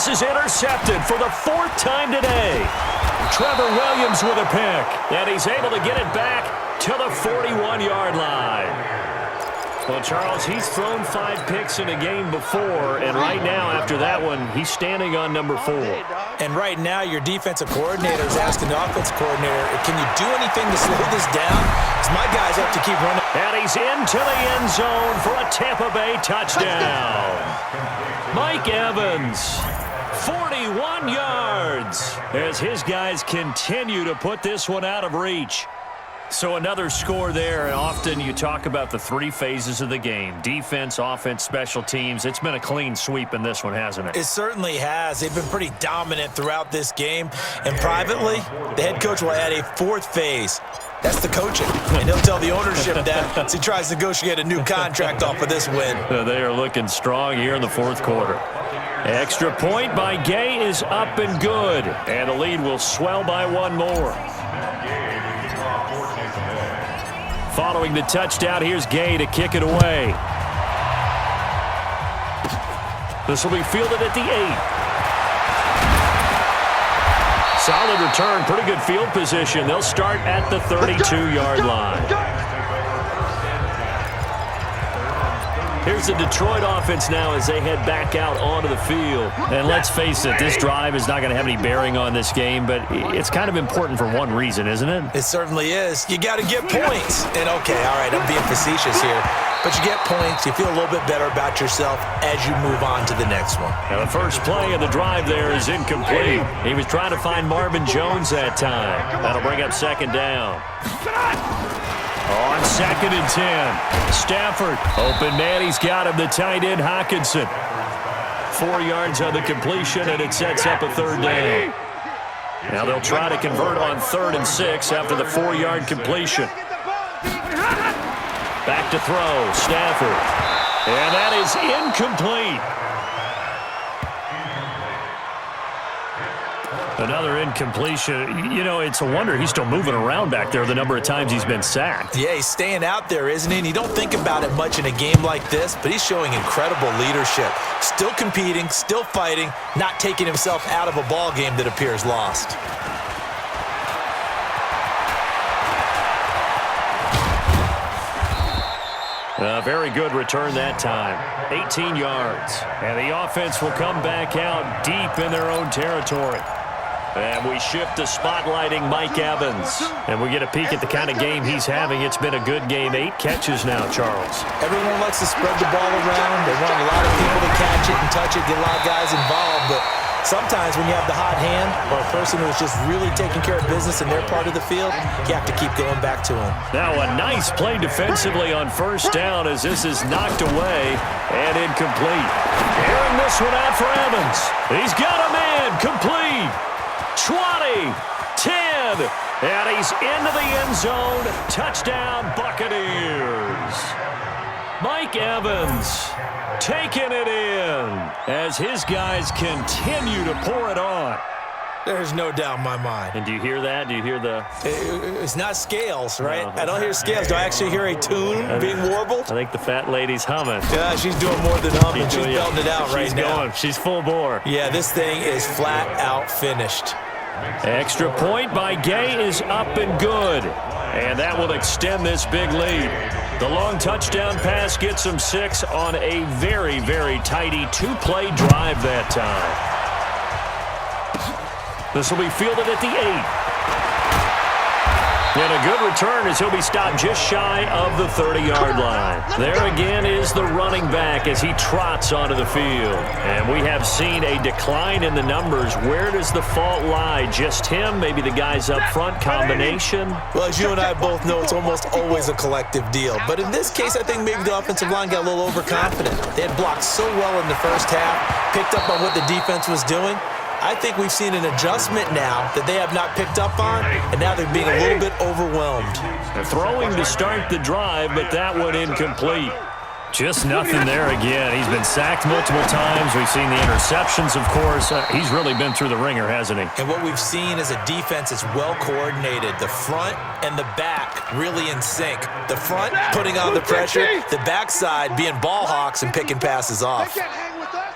This is intercepted for the 4th time today. Trevor Williams with a pick, and he's able to get it back to the 41-yard line. Well, Charles, he's thrown 5 picks in a game before, and right now, after that one, he's standing on number 4. And right now, your defensive coordinator is asking the offensive coordinator, can you do anything to slow this down? Because my guys have to keep running. And he's into the end zone for a Tampa Bay touchdown. Mike Evans, 41 yards, as his guys continue to put this one out of reach. So another score there, and often you talk about the 3 phases of the game: defense, offense, special teams. It's been a clean sweep in this one, hasn't it? It certainly has. They've been pretty dominant throughout this game. And privately, the head coach will add a 4th phase. That's the coaching. And he'll tell the ownership that as he tries to negotiate a new contract off of this win. They are looking strong here in the 4th quarter. Extra point by Gay is up and good. And the lead will swell by 1 more. Following the touchdown, here's Gay to kick it away. This will be fielded at the 8. Solid return, pretty good field position. They'll start at the 32-yard line. Here's the Detroit offense now as they head back out onto the field. And let's face it, this drive is not going to have any bearing on this game, but it's kind of important for one reason, isn't it? It certainly is. You got to get points. And, okay, all right, I'm being facetious here. But you get points, you feel a little bit better about yourself as you move on to the next one. Now the first play of the drive there is incomplete. He was trying to find Marvin Jones that time. That'll bring up 2nd down. On 2nd and 10, Stafford, open man, he's got him, the tight end, Hockenson. 4 yards on the completion, and it sets up a 3rd down. Now they'll try to convert on 3rd and 6 after the 4-yard completion. Back to throw, Stafford. And that is incomplete. Another incompletion. You know, it's a wonder he's still moving around back there the number of times he's been sacked. Yeah, he's staying out there, isn't he? And you don't think about it much in a game like this, but he's showing incredible leadership. Still competing, still fighting, not taking himself out of a ball game that appears lost. A very good return that time. 18 yards. And the offense will come back out deep in their own territory. And we shift to spotlighting Mike Evans. And we get a peek at the kind of game he's having. It's been a good game. 8 catches now, Charles. Everyone likes to spread the ball around. They want a lot of people to catch it and touch it, get a lot of guys involved. But sometimes when you have the hot hand or a person who is just really taking care of business in their part of the field, you have to keep going back to him. Now a nice play defensively on 1st down as this is knocked away and incomplete. Airing this one out for Evans. He's got a man complete. 20, 10, and he's into the end zone. Touchdown, Buccaneers. Mike Evans taking it in as his guys continue to pour it on. There's no doubt in my mind. And do you hear that? Do you hear the... It's not scales, right? No. I don't hear scales. Do I actually hear a tune being warbled? I think the fat lady's humming. Yeah, she's doing more than humming. She's belting it out right now. She's full bore. Yeah, this thing is flat out finished. Extra point by Gay is up and good. And that will extend this big lead. The long touchdown pass gets him 6 on a very, very tidy 2-play drive that time. This will be fielded at the 8. And a good return as he'll be stopped just shy of the 30-yard line. There again is the running back as he trots onto the field. And we have seen a decline in the numbers. Where does the fault lie? Just him? Maybe the guys up front? Combination? Well, as you and I both know, it's almost always a collective deal. But in this case, I think maybe the offensive line got a little overconfident. They had blocked so well in the first half, picked up on what the defense was doing. I think we've seen an adjustment now that they have not picked up on, and now they're being a little bit overwhelmed. They're throwing to start the drive, but that one incomplete. Just nothing there again. He's been sacked multiple times. We've seen the interceptions, of course. He's really been through the ringer, hasn't he? And what we've seen is a defense that's well coordinated. The front and the back really in sync. The front putting on the pressure, the backside being ball hawks and picking passes off. They can't hang with us.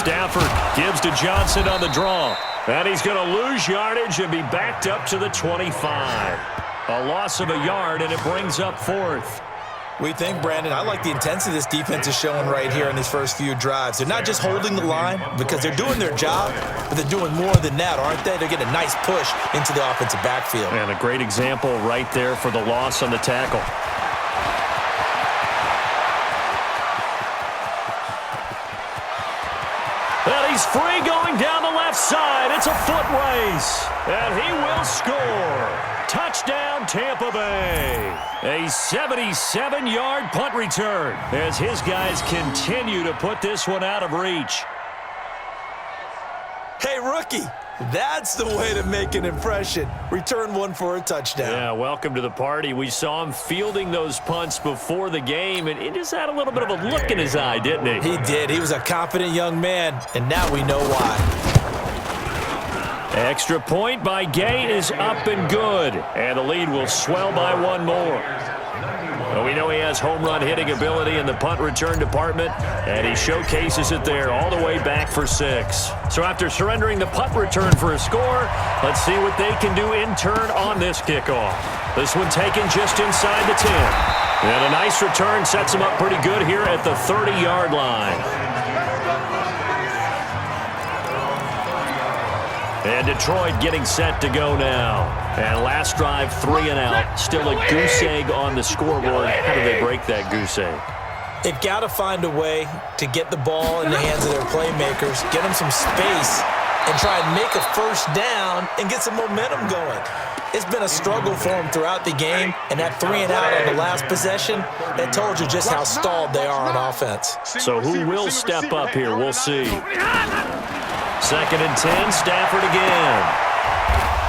Stafford gives to Johnson on the draw. And he's going to lose yardage and be backed up to the 25. A loss of a yard, and it brings up fourth. We think, Brandon, I like the intensity this defense is showing right here in these first few drives. They're not just holding the line because they're doing their job, but they're doing more than that, aren't they? They're getting a nice push into the offensive backfield. And a great example right there for the loss on the tackle. And he's free going down the left side. It's a foot race. And he will score. Touchdown, Tampa Bay. A 77-yard punt return as his guys continue to put this one out of reach. Hey, rookie, that's the way to make an impression. Return one for a touchdown. Yeah, welcome to the party. We saw him fielding those punts before the game, and he just had a little bit of a look in his eye, didn't he? He did. He was a confident young man, and now we know why. Extra point by Gay is up and good, and the lead will swell by one more. Well, we know he has home run hitting ability in the punt return department, and he showcases it there all the way back for 6. So after surrendering the punt return for a score, let's see what they can do in turn on this kickoff. This one taken just inside the 10. And a nice return sets him up pretty good here at the 30-yard line. And Detroit getting set to go now. And last drive, 3 and out. Still a goose egg on the scoreboard. How do they break that goose egg? They've got to find a way to get the ball in the hands of their playmakers, get them some space, and try and make a first down and get some momentum going. It's been a struggle for them throughout the game, and that 3 and out on the last possession, that told you just how stalled they are on offense. So who will step up here? We'll see. 2nd and 10, Stafford again.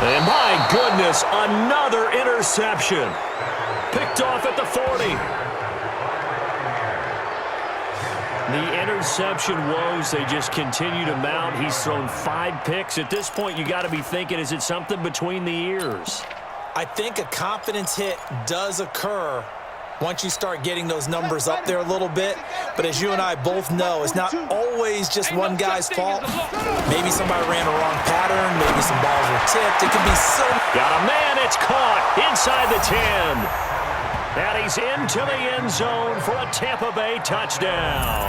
And my goodness, another interception. Picked off at the 40. The interception woes, they just continue to mount. He's thrown 5 picks. At this point, you got to be thinking, is it something between the ears? I think a confidence hit does occur once you start getting those numbers up there a little bit. But as you and I both know, it's not always just one guy's fault. Maybe somebody ran a wrong pattern. Maybe some balls were tipped. It could be so. Got a man. It's caught inside the 10. And he's into the end zone for a Tampa Bay touchdown.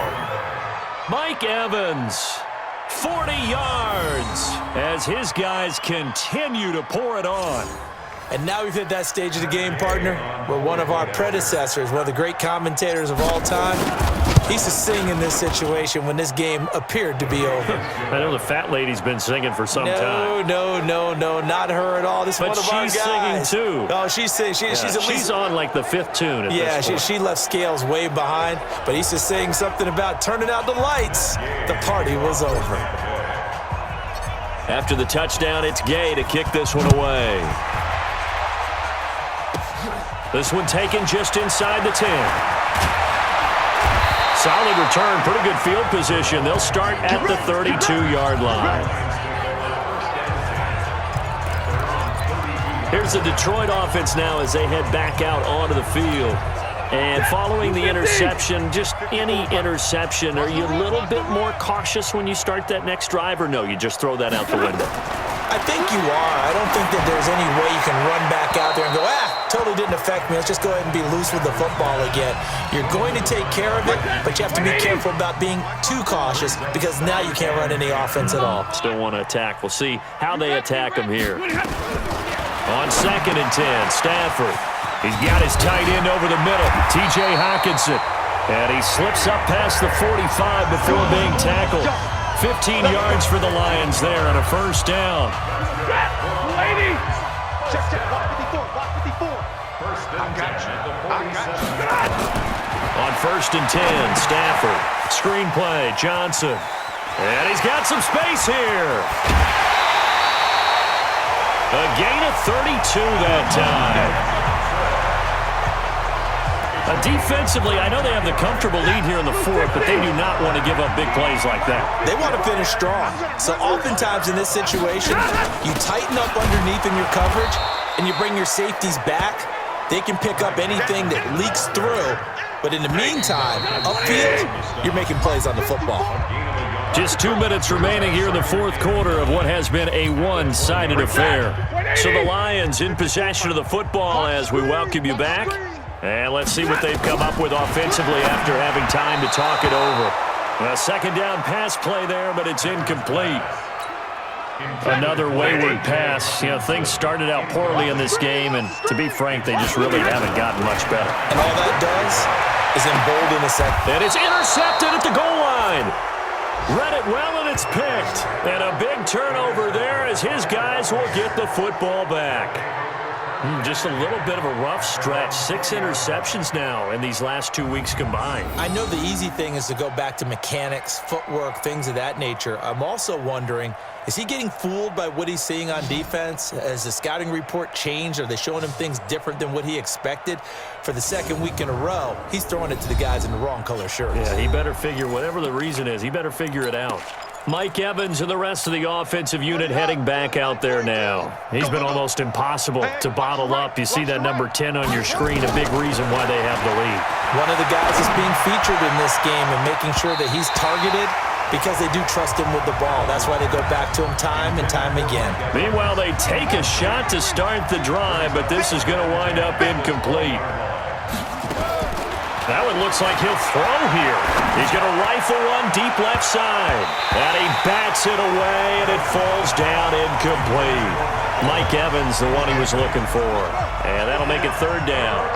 Mike Evans, 40 yards, as his guys continue to pour it on. And now we've hit that stage of the game, partner, where one of our predecessors, one of the great commentators of all time, he used to sing in this situation when this game appeared to be over. I know the fat lady's been singing for some time. No, not her at all. This is one of our guys. But she's singing, too. Oh, she's singing. She's on like the 5th tune at this point. She left Scales way behind, but he used to sing something about turning out the lights. The party was over. After the touchdown, it's Gay to kick this one away. This one taken just inside the 10. Solid return, pretty good field position. They'll start at the 32-yard line. Here's the Detroit offense now as they head back out onto the field. And following the interception, just any interception, are you a little bit more cautious when you start that next drive, or no, you just throw that out the window? I think you are. I don't think that there's any way you can run back out there and go, totally didn't affect me. Let's just go ahead and be loose with the football again. You're going to take care of it, but you have to be careful about being too cautious because now you can't run any offense at all. Still want to attack. We'll see how they attack him here. On 2nd and 10, Stafford. He's got his tight end over the middle, T.J. Hockenson. And he slips up past the 45 before being tackled. 15 yards for the Lions there on a first down. On 1st and 10, Stafford. Screenplay, Johnson. And he's got some space here. A gain of 32 that time. Defensively, I know they have the comfortable lead here in the 4th, but they do not want to give up big plays like that. They want to finish strong. So oftentimes in this situation, you tighten up underneath in your coverage, and you bring your safeties back. They can pick up anything that leaks through. But in the meantime, upfield, you're making plays on the football. Just 2 minutes remaining here in the fourth quarter of what has been a one-sided affair. So the Lions in possession of the football as we welcome you back. And let's see what they've come up with offensively after having time to talk it over. A second down pass play there, but it's incomplete. Another wayward pass. You know, things started out poorly in this game, and to be frank, they just really haven't gotten much better. And all that does is embolden a second. And it's intercepted at the goal line. Read it well, and it's picked. And a big turnover there as his guys will get the football back. Just a little bit of a rough stretch. 6 interceptions now in these last 2 weeks combined. I know the easy thing is to go back to mechanics, footwork, things of that nature. I'm also wondering, is he getting fooled by what he's seeing on defense? Has the scouting report changed? Are they showing him things different than what he expected? For the second week in a row, he's throwing it to the guys in the wrong color shirts. Yeah, he better figure, whatever the reason is, he better figure it out. Mike Evans and the rest of the offensive unit heading back out there now. He's been almost impossible to bottle up. You see that number 10 on your screen, a big reason why they have the lead. One of the guys is being featured in this game and making sure that he's targeted because they do trust him with the ball. That's why they go back to him time and time again. Meanwhile, they take a shot to start the drive, but this is going to wind up incomplete. That one looks like he'll throw here. He's going to rifle one deep left side. And he bats it away, and it falls down incomplete. Mike Evans, the one he was looking for. And that'll make it third down.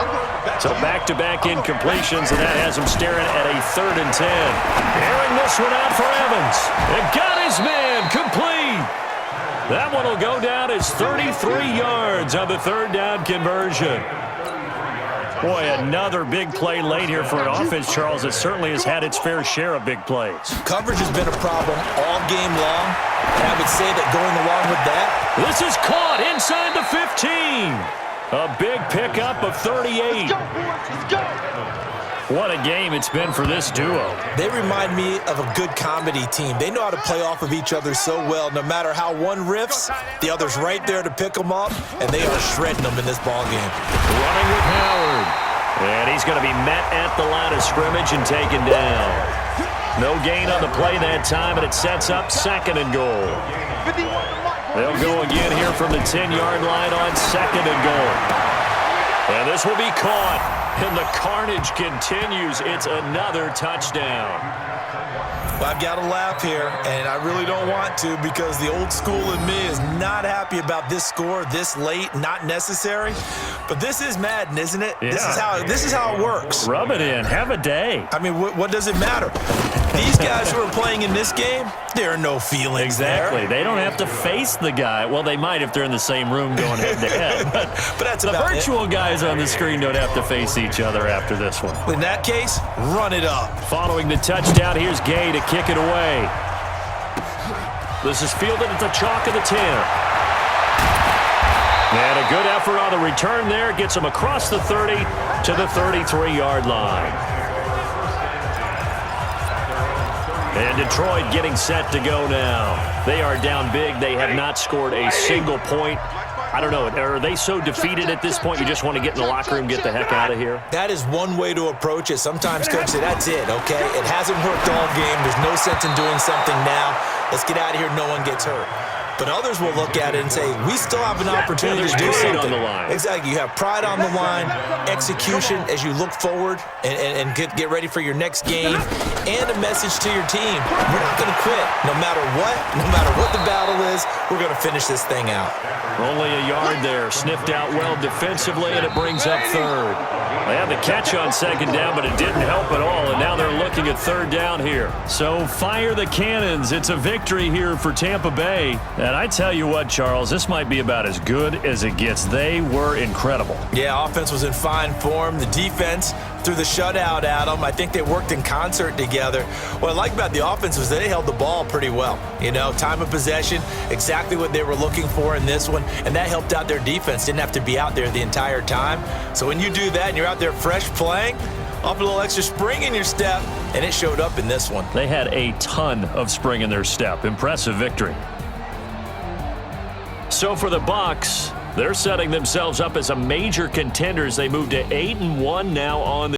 So back-to-back incompletions, and that has him staring at a 3rd and 10. Airing this one out for Evans. It got his man complete. That one will go down as 33 yards on the 3rd down conversion. Boy, another big play late here for an offense, Charles, that certainly has had its fair share of big plays. Coverage has been a problem all game long, and I would say that going along with that, this is caught inside the 15. A big pickup of 38. What a game it's been for this duo. They remind me of a good comedy team. They know how to play off of each other so well. No matter how one riffs, the other's right there to pick them up, and they are shredding them in this ball game. Running with Howard. And he's going to be met at the line of scrimmage and taken down. No gain on the play that time, and it sets up 2nd and goal. They'll go again here from the 10-yard line on 2nd and goal. And this will be caught. And the carnage continues. It's another touchdown. Well, I've got to laugh here, and I really don't want to because the old school in me is not happy about this score this late, not necessary. But this is Madden, isn't it? Yeah. This is how it works. Rub it in. Have a day. I mean, what does it matter? These guys who are playing in this game, there are no feelings Exactly. there. They don't have to face the guy. Well, they might if they're in the same room going head-to-head. But that's the about virtual guys on the screen don't have to face each other after this one. In that case, run it up. Following the touchdown, here's Gay to kick it away. This is fielded at the chalk of the 10. And a good effort on the return there. Gets him across the 30 to the 33-yard line. And Detroit getting set to go now. They are down big. They have not scored a single point. I don't know. Are they so defeated at this point you just want to get in the locker room, get the heck out of here? That is one way to approach it. Sometimes, Coach, say, that's it, okay? It hasn't worked all game. There's no sense in doing something now. Let's get out of here. No one gets hurt. But others will look at it and say, we still have an opportunity to do something. On the line. Exactly. You have pride on the line, execution as you look forward and get ready for your next game, and a message to your team. We're not going to quit. No matter what the battle is, we're going to finish this thing out. Only a yard there. Sniffed out well defensively, and it brings up 3rd. They had the catch on 2nd down, but it didn't help at all, and now they're looking at 3rd down here. So fire the cannons. It's a victory here for Tampa Bay. And I tell you what, Charles, this might be about as good as it gets. They were incredible. Yeah, offense was in fine form. The defense threw the shutout at them. I think they worked in concert together. What I like about the offense was they held the ball pretty well. You know, time of possession, exactly what they were looking for in this one, and that helped out their defense. Didn't have to be out there the entire time. So when you do that and you're out there fresh playing, off a little extra spring in your step, and it showed up in this one. They had a ton of spring in their step. Impressive victory. So for the Bucs, they're setting themselves up as a major contender as they move to 8-1 now on the